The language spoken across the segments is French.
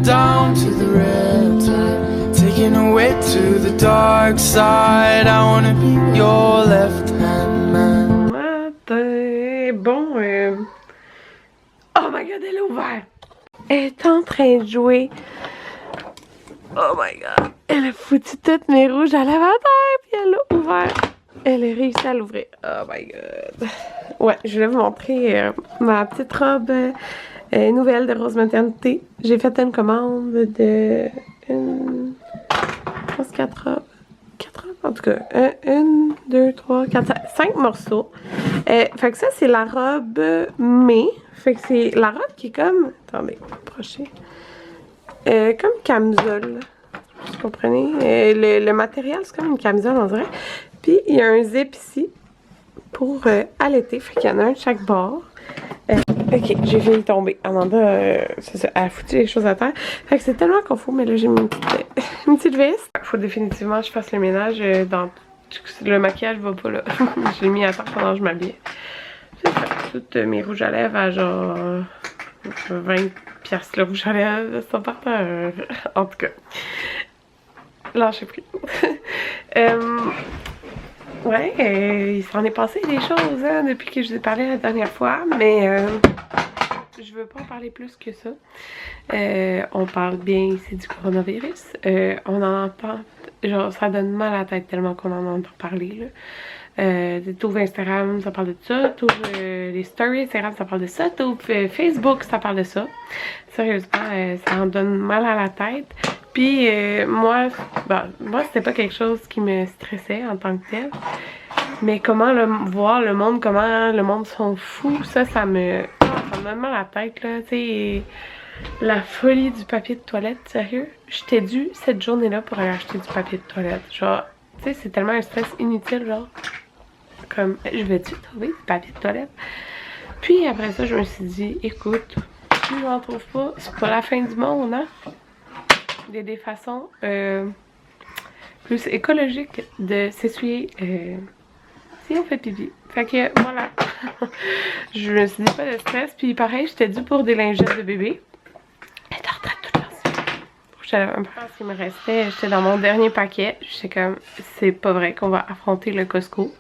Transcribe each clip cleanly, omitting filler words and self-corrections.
down to the riptide, taking away to the dark side. I wanna be your left hand man. Matin. Bon, oh my god, elle est ouverte! Elle est en train de jouer. Oh my god. Elle a foutu toutes mes rouges à l'inventaire, puis elle l'a ouvert. Elle a réussi à l'ouvrir. Oh my god. Ouais, je voulais vous montrer ma petite robe nouvelle de rose maternité. J'ai fait une commande de... je pense 4 robes. 4 robes, en tout cas. 1, 2, 3, 4, 5 morceaux. Fait que ça, c'est la robe mai. Fait que c'est la robe qui est comme... Attendez, approchez. Comme camisole. Vous comprenez? Le matériel, c'est comme une camisole, on dirait. Puis, il y a un zip ici pour allaiter. Fait qu'il y en a un de chaque bord. Ok, j'ai failli tomber. Amanda, c'est ça, elle a foutu les choses à terre. Fait que c'est tellement confus, mais là, j'ai mis une petite veste. Faut définitivement que je fasse le ménage dans... Le maquillage va pas là. Je l'ai mis à terre pendant que je m'habillais. C'est ça. Toutes mes rouges à lèvres à genre 20$ le rouge à lèvres. Ça part en tout cas. Lâchez pris. Ouais, il s'en est passé des choses hein, depuis que je vous ai parlé la dernière fois, mais je veux pas en parler plus que ça. On parle bien ici du coronavirus. On en entend, genre ça donne mal à la tête tellement qu'on en entend parler là. T'ouvres Instagram, ça parle de ça. T'ouvres les stories Instagram, ça parle de ça. T'ouvres Facebook, ça parle de ça. Sérieusement, ça en donne mal à la tête. Puis moi c'était pas quelque chose qui me stressait en tant que tel. Mais comment voir le monde, comment le monde sont fous, ça me donne mal à la tête là. Tu sais, la folie du papier de toilette, sérieux. J'étais due cette journée-là pour aller acheter du papier de toilette. Genre, tu sais, c'est tellement un stress inutile, genre. Comme, je vais-tu trouver du papier de toilette? Puis après ça, je me suis dit, écoute, si je n'en trouve pas, c'est pas la fin du monde, hein? Il y a des façons plus écologiques de s'essuyer si on fait pipi. Fait que voilà. Je me suis dit pas de stress. Puis pareil, j'étais due pour des lingettes de bébé. Elle est en train de tout lancer. J'avais un peu ce qui me restait. J'étais dans mon dernier paquet. J'étais comme, c'est pas vrai qu'on va affronter le Costco.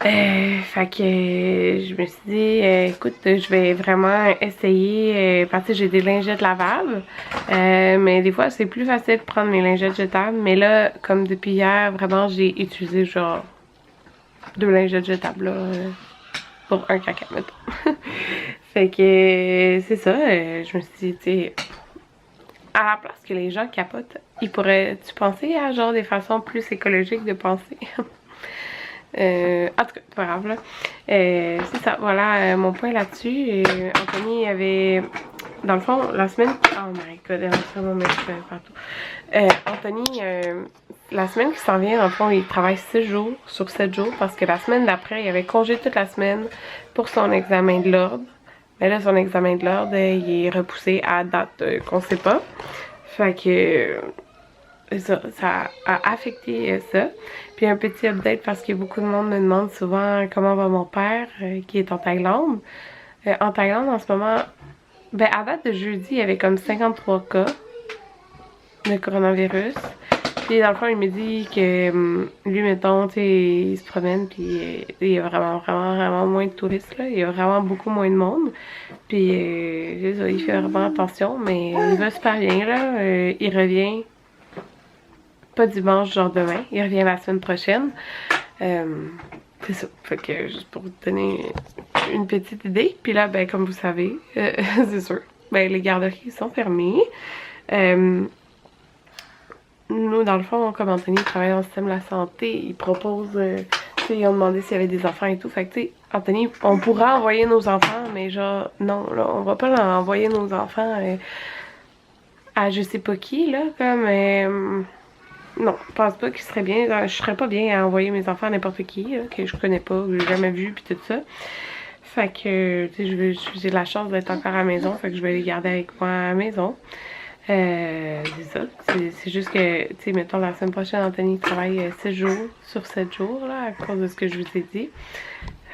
Fait que je me suis dit, écoute, je vais vraiment essayer, parce que j'ai des lingettes lavables, mais des fois c'est plus facile de prendre mes lingettes jetables, mais là, comme depuis hier, vraiment j'ai utilisé genre 2 lingettes jetables là, pour un caca, mettons. Fait que c'est ça, je me suis dit, tu sais, à la place que les gens capotent, ils pourraient-tu penser à genre des façons plus écologiques de penser? En tout cas, pas grave là. C'est ça, voilà mon point là-dessus. Anthony avait, dans le fond, la semaine... Oh my god, elle a vraiment mettre partout. Anthony, la semaine qui s'en vient, dans le fond, il travaille 6 jours sur 7 jours parce que la semaine d'après, il avait congé toute la semaine pour son examen de l'ordre. Mais là, son examen de l'ordre, il est repoussé à date qu'on sait pas. Fait que... ça a affecté ça. Puis un petit update parce que beaucoup de monde me demande souvent comment va mon père qui est en Thaïlande. En Thaïlande en ce moment, ben à date de jeudi, il y avait comme 53 cas de coronavirus. Puis dans le fond, il me dit que lui, mettons, tu sais, il se promène puis il y a vraiment moins de touristes là. Il y a vraiment beaucoup moins de monde. Puis il fait vraiment attention, mais il va super bien là. Il revient pas dimanche, genre demain. Il revient la semaine prochaine. C'est ça. Fait que juste pour vous donner une petite idée. Puis là, ben comme vous savez, c'est sûr, ben les garderies sont fermées. Nous, dans le fond, comme Anthony travaille dans le système de la santé, il propose... ils ont demandé s'il y avait des enfants et tout. Fait que tu sais, Anthony, on pourra envoyer nos enfants, mais genre, non, là, on va pas envoyer nos enfants à je sais pas qui, là, comme... non, je pense pas qu'il serait bien. Je serais pas bien à envoyer mes enfants à n'importe qui, là, que je connais pas, que j'ai jamais vu, puis tout ça. Fait que, tu sais, j'ai la chance d'être encore à la maison, fait que je vais les garder avec moi à la maison. C'est ça. C'est juste que, tu sais, mettons, la semaine prochaine, Anthony travaille 6 jours sur 7 jours, là, à cause de ce que je vous ai dit.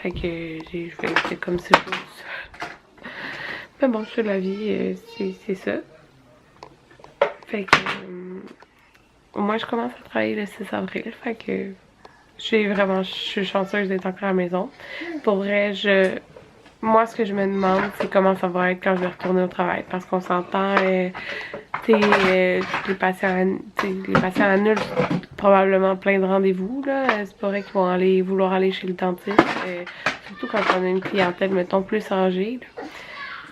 Fait que, je vais, c'est comme 6 jours. Mais bon, sur la vie, c'est ça. Fait que moi je commence à travailler le 6 avril. Fait que je suis chanceuse d'être encore à la maison. Pour vrai, moi ce que je me demande c'est comment ça va être quand je vais retourner au travail. Parce qu'on s'entend, les patients annulent probablement plein de rendez-vous. C'est pas vrai qu'ils vont vouloir aller chez le dentiste. Surtout quand on a une clientèle, mettons, plus âgée. Là.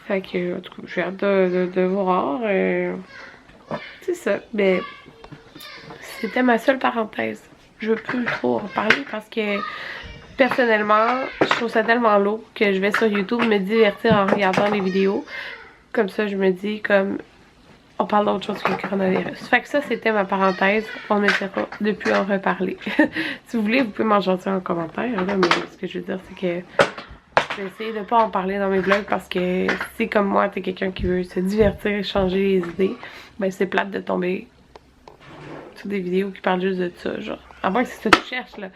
Fait que, en tout cas, j'ai hâte de voir. C'est ça. Mais c'était ma seule parenthèse. Je veux plus trop en parler parce que personnellement, je trouve ça tellement lourd que je vais sur YouTube me divertir en regardant les vidéos. Comme ça, je me dis comme on parle d'autre chose que le coronavirus. Fait que ça, c'était ma parenthèse. On essaiera de plus en reparler. Si vous voulez, vous pouvez m'en gentil en commentaire. Là, mais ce que je veux dire, c'est que je vais essayer de pas en parler dans mes vlogs parce que si comme moi, t'es quelqu'un qui veut se divertir et changer les idées, ben c'est plate de tomber sur des vidéos qui parlent juste de ça, genre. À moins que c'est ça que tu cherches, là.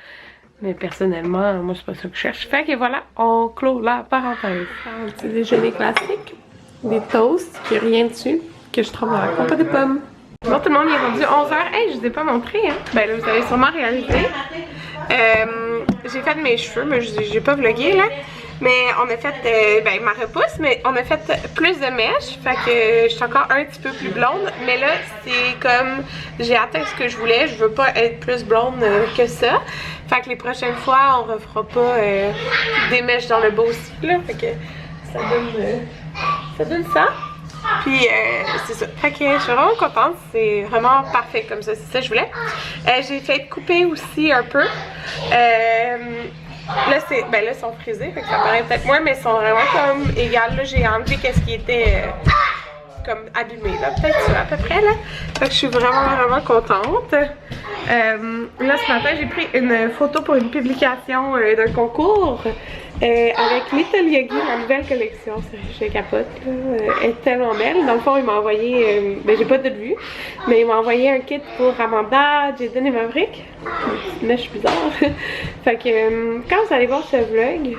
Mais personnellement, moi, c'est pas ça que je cherche. Fait que voilà, on clôt la parenthèse. Un petit déjeuner classique. Des toasts, qui a rien dessus, que je trempe dans la compote de pommes. Bon, tout le monde est rendu 11h. Hey, je vous ai pas montré, hein. Ben là, vous avez sûrement réalisé. J'ai fait mes cheveux, mais j'ai pas vlogué, là. Mais on a fait, ma repousse, mais on a fait plus de mèches. Fait que je suis encore un petit peu plus blonde. Mais là, c'est comme, j'ai atteint ce que je voulais. Je veux pas être plus blonde que ça. Fait que les prochaines fois, on refera pas des mèches dans le beau aussi, là. Fait que ça donne ça. Puis c'est ça. Fait que je suis vraiment contente. C'est vraiment parfait comme ça. C'est ça que je voulais. J'ai fait couper aussi un peu. Là, ils sont frisés, fait que ça paraît peut-être moins, mais ils sont vraiment comme égales. Là, j'ai enlevé qu'est-ce qui était comme abîmé, là, peut-être ça, à peu près, là. Fait que je suis vraiment contente. Là, ce matin, j'ai pris une photo pour une publication d'un concours avec Little Yogi, la nouvelle collection. Je capote, là. Elle est tellement belle. Dans le fond, il m'a envoyé, j'ai pas de vue, mais il m'a envoyé un kit pour Amanda, Jaden et Maverick. Une petite mèche bizarre. Fait que quand vous allez voir ce vlog,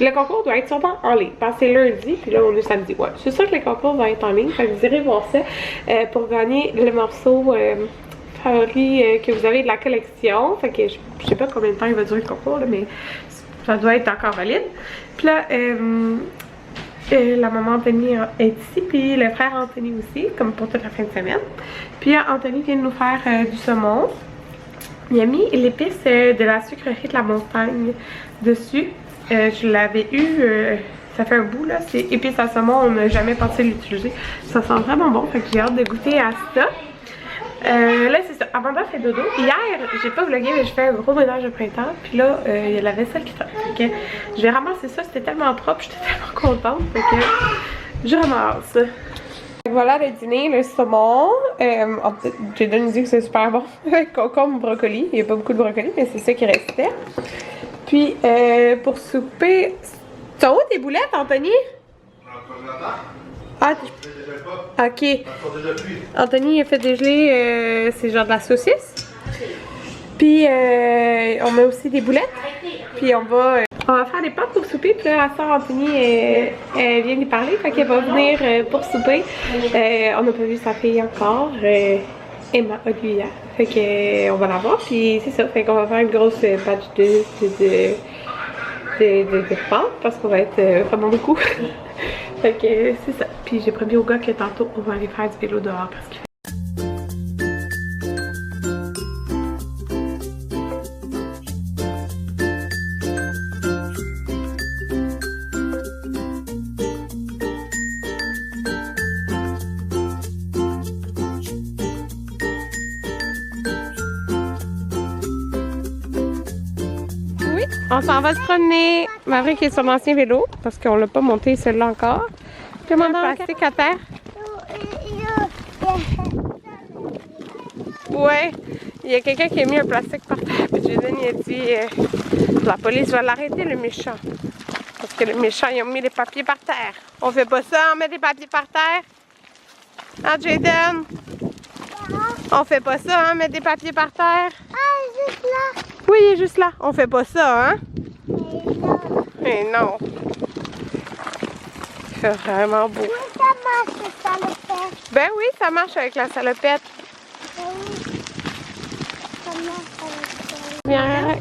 le concours doit être sûrement en ligne, parce que c'est lundi, puis là on est samedi. Ouais, c'est sûr que le concours va être en ligne, fait que vous irez voir ça pour gagner le morceau favori que vous avez de la collection. Fait que je sais pas combien de temps il va durer le concours, là, mais ça doit être encore valide. Puis là, la maman Anthony est ici, puis le frère Anthony aussi, comme pour toute la fin de semaine. Puis Anthony vient de nous faire du saumon. Il a mis l'épice de la sucrerie de la montagne dessus. Je l'avais eu, ça fait un bout là, c'est épice à saumon, on n'a jamais pensé l'utiliser. Ça sent vraiment bon, fait que j'ai hâte de goûter à ça. Là c'est ça, Amanda fait dodo. Hier, j'ai pas vlogué mais je fais un gros ménage de printemps. Puis là, il y a la vaisselle qui traîne. Fait que je vais ramasser ça, c'était tellement propre, j'étais tellement contente. Fait que je ramasse. Voilà le dîner, le saumon. J'ai donné dit que c'est super bon. Concombre, brocoli. Il n'y a pas beaucoup de brocoli, mais c'est ça qui restait. Puis pour souper. Sont où tes boulettes, Anthony? Ah, ok. Anthony a fait dégeler, c'est genre de la saucisse. Puis on met aussi des boulettes. Puis on va faire des pâtes pour souper. Puis là, la soeur Anthony, elle vient d'y parler. Fait qu'elle va venir pour souper. On n'a pas vu sa fille encore. Emma Olivia. Fait que on va la voir. Puis c'est ça. Fait qu'on va faire une grosse batch de pâtes. Parce qu'on va être vraiment beaucoup. Fait que c'est ça. Puis j'ai promis au gars que tantôt on va aller faire du vélo dehors parce qu'il on s'en va se promener. Maverick est sur l'ancien vélo parce qu'on l'a pas monté celui-là encore. Puis on a le plastique à terre. Ouais, il y a quelqu'un qui a mis un plastique par terre. Puis Jaden il a dit la police va l'arrêter le méchant. Parce que le méchant ils ont mis les papiers par terre. On fait pas ça, on met des papiers par terre. Hein Jaden? On fait pas ça, hein, mettre des papiers par terre. Ah, juste là. Oui, il est juste là. On fait pas ça, hein? Mais non. fait vraiment beau. Oui, ça marche, la salopette. Ben oui, ça marche avec la salopette. Oui. Ça marche avec la Bien,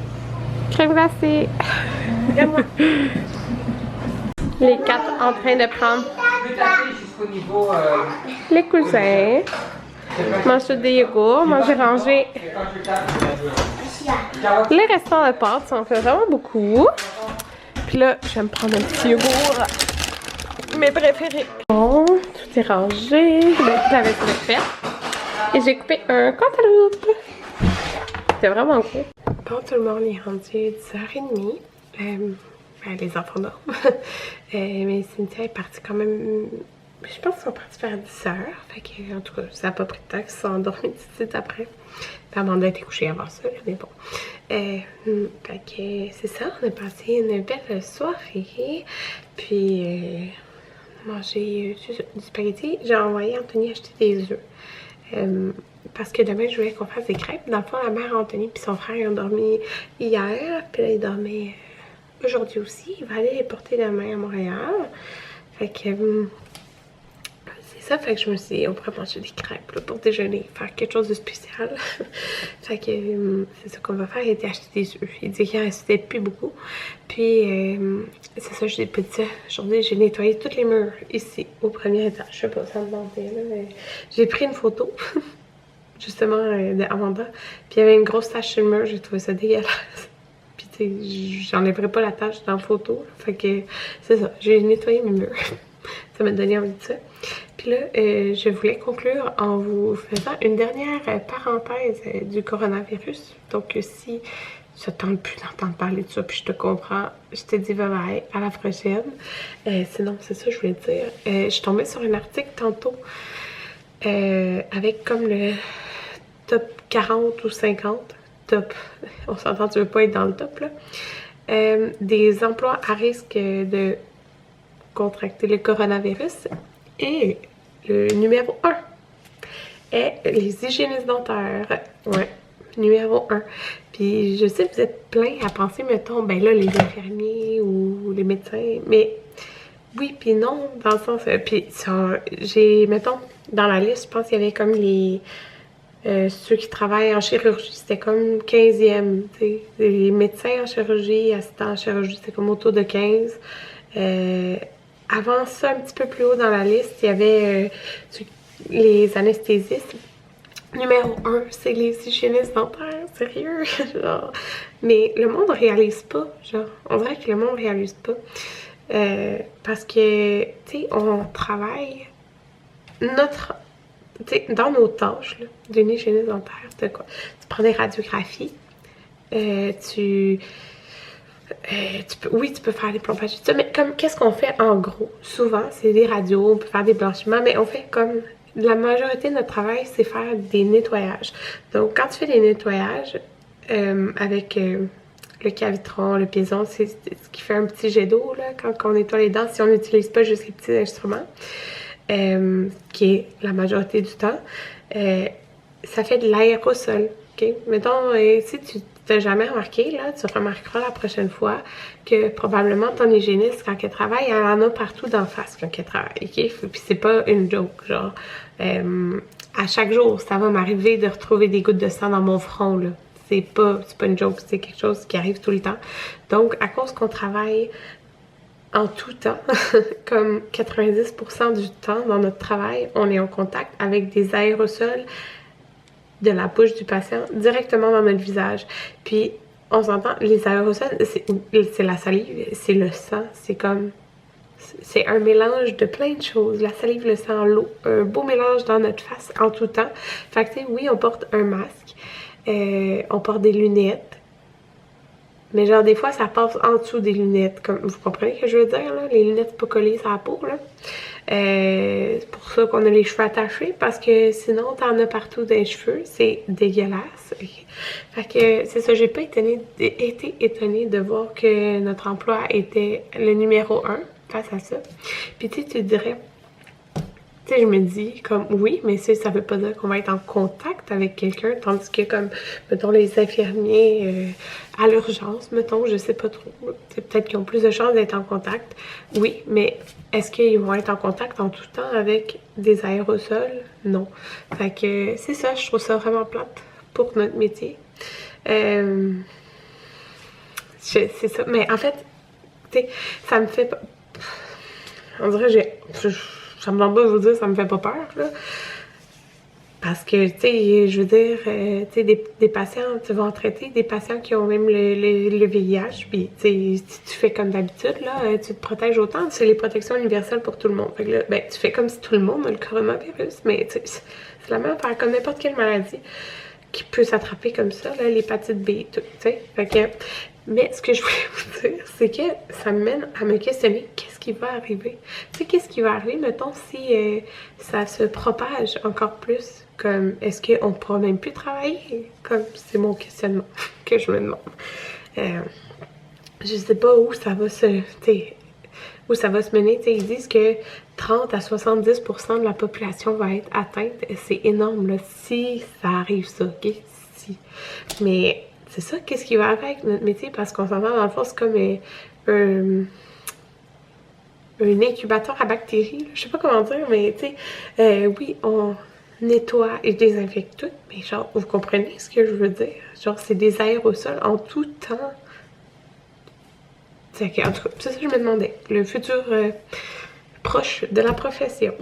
crème glacée. Les quatre en train de prendre les cousins. Manger des yogourts, manger rangé. Les restants de pâtes, ça en fait vraiment beaucoup. Puis là, je vais me prendre un petit yogourt. Mes préférés. Bon, tout est rangé. La vaisselle est faite. Et j'ai coupé un cantaloupe. C'était vraiment cool. Bon, tout le monde est rendu 10h30. Les enfants dorment. Mais Cynthia est partie quand même. Je pense qu'ils sont partis vers 10h. Fait que, en tout cas, ça n'a pas pris de temps qu'ils se sont endormis tout de suite après. Puis Amanda a été couchée avant ça, mais bon. Fait que c'est ça, on a passé une belle soirée. Puis, mangé du spaghetti. J'ai envoyé Anthony acheter des œufs. Parce que demain, je voulais qu'on fasse des crêpes. Dans le fond, la mère Anthony et son frère ils ont dormi hier. Puis là, ils dormaient aujourd'hui aussi. Il va aller les porter demain à Montréal. Fait que c'est ça. Fait que je me suis dit, on pourrait manger des crêpes là, pour déjeuner. Faire quelque chose de spécial. Fait que c'est ça qu'on va faire. Il a été acheter des œufs. Il dit qu'il en restait plus beaucoup. Puis c'est ça, je l'ai pas dit. Aujourd'hui, j'ai nettoyé tous les murs ici, au premier étage. Je sais pas, ça me demandait là, mais j'ai pris une photo. Justement d'Amanda. Puis il y avait une grosse tache sur le mur, j'ai trouvé ça dégueulasse. Puis tu sais, j'enlèverai pas la tache dans la photo. Fait que c'est ça, j'ai nettoyé mes murs. Ça m'a donné envie de ça. Puis là, je voulais conclure en vous faisant une dernière parenthèse du coronavirus. Donc si ça ne tente plus d'entendre parler de ça, puis je te comprends, je te dis bye bye, à la prochaine. Sinon, c'est ça que je voulais te dire. Je suis tombée sur un article tantôt avec comme le top 40 ou 50, top, on s'entend, tu veux pas être dans le top là, des emplois à risque de contracter le coronavirus. Et le numéro 1 est les hygiénistes dentaires. Ouais, numéro 1. Puis je sais que vous êtes plein à penser, mettons, ben là, les infirmiers ou les médecins, mais oui puis non, dans le sens, puis j'ai, mettons, dans la liste, je pense qu'il y avait comme les ceux qui travaillent en chirurgie, c'était comme 15e, tu sais. Les médecins en chirurgie, assistants en chirurgie, c'était comme autour de 15. Avant ça, un petit peu plus haut dans la liste, il y avait les anesthésistes. Numéro 1, c'est les hygiénistes dentaires, sérieux, genre. Mais le monde réalise pas, genre. On dirait que le monde réalise pas. Parce que, tu sais, on travaille dans nos tâches d'une hygiéniste dentaire, c'est quoi? Tu prends des radiographies, tu peux faire des plombages et tout ça, mais comme qu'est-ce qu'on fait en gros? Souvent, c'est des radios, on peut faire des blanchiments, mais on fait comme la majorité de notre travail, c'est faire des nettoyages. Donc, quand tu fais des nettoyages avec le cavitron, le piéson, c'est ce qui fait un petit jet d'eau quand on nettoie les dents, si on n'utilise pas juste les petits instruments. Qui est la majorité du temps, ça fait de l'aérosol. Ok? Mettons, si tu t'as jamais remarqué, là, tu remarqueras la prochaine fois que probablement ton hygiéniste, quand elle travaille, elle en a partout d'en face quand elle travaille. Okay? Puis c'est pas une joke, genre. À chaque jour, ça va m'arriver de retrouver des gouttes de sang dans mon front, là. C'est pas une joke, c'est quelque chose qui arrive tout le temps. Donc, à cause qu'on travaille en tout temps, comme 90% du temps dans notre travail, on est en contact avec des aérosols de la bouche du patient directement dans notre visage. Puis, on s'entend, les aérosols, c'est la salive, c'est le sang, c'est comme... C'est un mélange de plein de choses. La salive, le sang, l'eau, un beau mélange dans notre face en tout temps. Fait que, tu sais, oui, on porte un masque, on porte des lunettes, mais genre, des fois, ça passe en dessous des lunettes. Comme, vous comprenez ce que je veux dire, là? Les lunettes pas collées sur la peau, là. C'est pour ça qu'on a les cheveux attachés, parce que sinon, t'en as partout dans les cheveux. C'est dégueulasse. Fait que, c'est ça, j'ai pas été étonnée de voir que notre emploi était le numéro 1 face à ça. Puis tu sais, tu dirais, tu sais, je me dis comme oui, mais ça veut pas dire qu'on va être en contact avec quelqu'un, tandis que comme, mettons, les infirmiers à l'urgence, mettons, je sais pas trop, peut-être qu'ils ont plus de chances d'être en contact, oui, mais est-ce qu'ils vont être en contact en tout temps avec des aérosols? Non. Fait que c'est ça, je trouve ça vraiment plate pour notre métier. C'est ça, mais en fait, tu sais, ça me fait pas... On dirait ça me demande pas de vous dire, ça me fait pas peur, là. Parce que, tu sais, je veux dire, tu sais, des patients, tu vas en traiter des patients qui ont même le VIH, puis, tu sais, si tu fais comme d'habitude, là, tu te protèges autant, c'est les protections universelles pour tout le monde. Fait que là, ben, tu fais comme si tout le monde a le coronavirus, mais, tu sais, c'est la même affaire, comme n'importe quelle maladie qui peut s'attraper comme ça, là, l'hépatite B et tout, tu sais. Fait que, mais ce que je voulais vous dire, c'est que ça me mène à me questionner qu'est-ce qui va arriver. Tu sais, qu'est-ce qui va arriver, mettons, si ça se propage encore plus? Comme, est-ce qu'on ne pourra même plus travailler? Comme, c'est mon questionnement que je me demande. Je sais pas où ça va se... où ça va se mener. T'sais, ils disent que 30 à 70% de la population va être atteinte. C'est énorme, là, si ça arrive ça, ok? Si. Mais c'est ça, qu'est-ce qui va arriver avec notre métier? Parce qu'on s'entend, dans le fond, c'est comme un incubateur à bactéries. Là. Je sais pas comment dire, mais tu sais, oui, on nettoie et désinfecte tout, mais genre, vous comprenez ce que je veux dire? Genre, c'est des aérosols en tout temps. En tout cas, c'est ça que je me demandais. Le futur proche de la profession.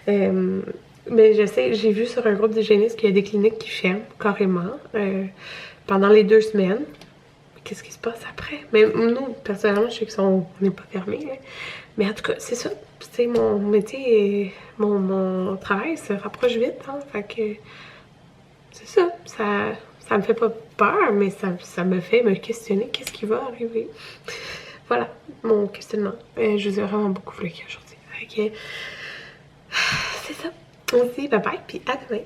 Mais je sais, j'ai vu sur un groupe d'hygiénistes qu'il y a des cliniques qui ferment carrément pendant les 2 semaines. Qu'est-ce qui se passe après? Mais nous, personnellement, je sais qu'on n'est pas fermé. Là. Mais en tout cas, c'est ça. Tu sais, mon métier, mon travail se rapproche vite. Hein, fait que c'est ça. Ça me fait pas peur, mais ça me fait me questionner qu'est-ce qui va arriver. Voilà, mon questionnement. Je vous ai vraiment beaucoup vlogué aujourd'hui. C'est ça. On se dit bye bye, puis à demain.